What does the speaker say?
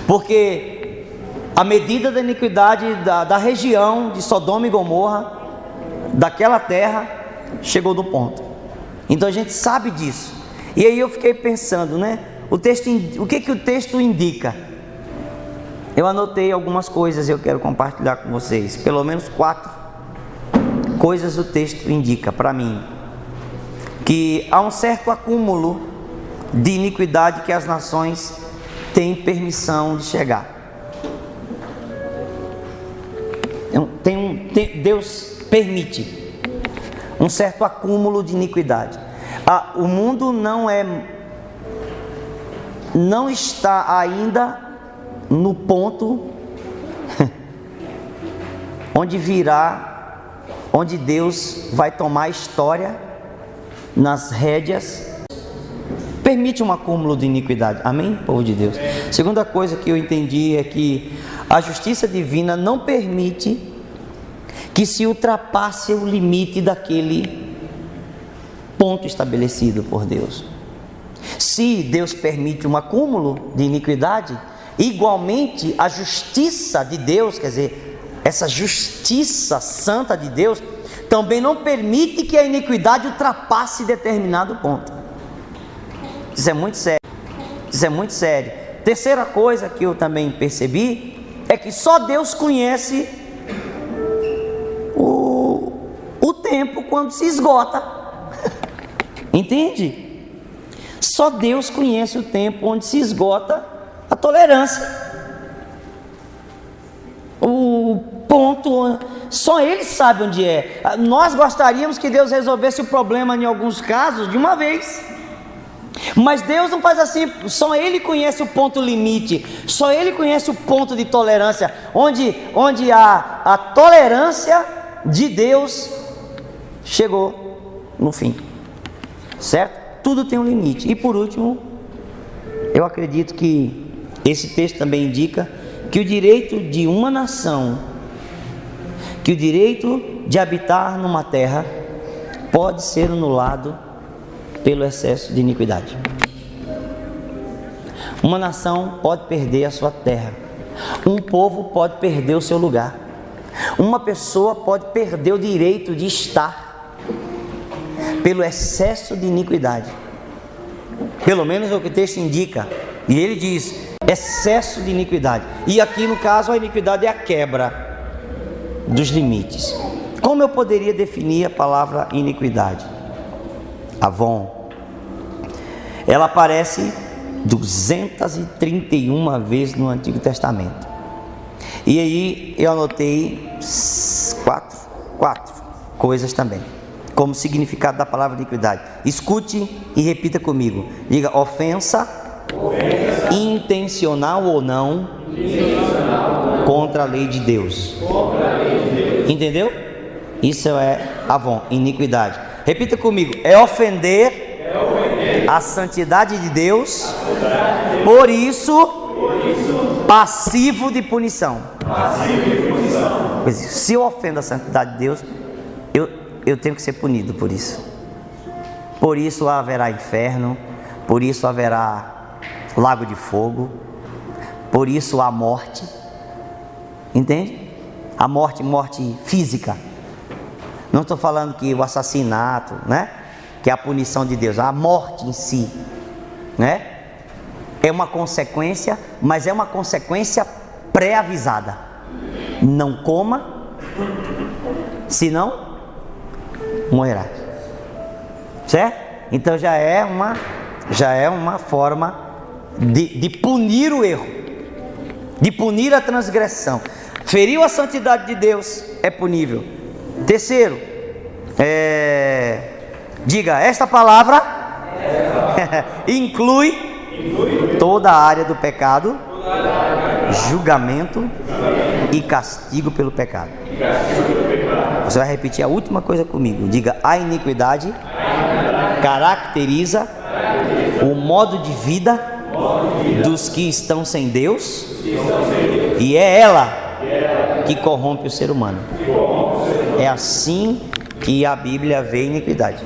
Porque a medida da iniquidade da região de Sodoma e Gomorra, daquela terra, chegou no ponto. Então a gente sabe disso. E aí eu fiquei pensando, né? O que o texto indica? Eu anotei algumas coisas e eu quero compartilhar com vocês. Pelo menos 4 coisas o texto indica para mim. Que há um certo acúmulo de iniquidade que as nações têm permissão de chegar. Deus permite um certo acúmulo de iniquidade. O mundo não está ainda no ponto onde Deus vai tomar a história nas rédeas. Permite um acúmulo de iniquidade. Amém, povo de Deus? Segunda coisa que eu entendi é que a justiça divina não permite que se ultrapasse o limite daquele ponto estabelecido por Deus. Se Deus permite um acúmulo de iniquidade, igualmente a justiça de Deus, quer dizer, essa justiça santa de Deus, também não permite que a iniquidade ultrapasse determinado ponto. Isso é muito sério. Isso é muito sério. Terceira coisa que eu também percebi é que só Deus conhece o tempo quando se esgota. Entende? Só Deus conhece o tempo onde se esgota a tolerância. O ponto, só Ele sabe onde é. Nós gostaríamos que Deus resolvesse o problema em alguns casos de uma vez. Mas Deus não faz assim. Só Ele conhece o ponto limite. Só Ele conhece o ponto de tolerância, onde a tolerância de Deus chegou no fim. Certo? Tudo tem um limite. E por último, eu acredito que esse texto também indica que o direito de uma nação, que o direito de habitar numa terra, pode ser anulado pelo excesso de iniquidade. Uma nação pode perder a sua terra. Um povo pode perder o seu lugar. Uma pessoa pode perder o direito de estar pelo excesso de iniquidade. Pelo menos é o que o texto indica. E ele diz: excesso de iniquidade. E aqui no caso a iniquidade é a quebra dos limites. Como eu poderia definir a palavra iniquidade? Avon. Ela aparece 231 vezes no Antigo Testamento. E aí eu anotei quatro coisas também, como significado da palavra iniquidade. Escute e repita comigo. Diga: ofensa, intencional ou não, contra a lei de Deus. Entendeu? Isso é avon, iniquidade. Repita comigo: é ofender a santidade de Deus, por isso passivo de punição. Se eu ofendo a santidade de Deus, eu tenho que ser punido por isso. Por isso haverá inferno, por isso haverá lago de fogo, por isso há morte. Entende? A morte física. Não estou falando que o assassinato, né, que é a punição de Deus, a morte em si, né, é uma consequência, mas é uma consequência pré-avisada. Não coma, senão morrerá. Certo? Então já é uma forma de punir o erro, de punir a transgressão. Feriu a santidade de Deus, é punível. Terceiro, diga: esta palavra inclui toda a área do pecado, julgamento e castigo pelo pecado. Você vai repetir a última coisa comigo. Diga: a iniquidade caracteriza o modo de vida dos que estão sem Deus, e é ela que corrompe o ser humano. É assim que a Bíblia vê iniquidade.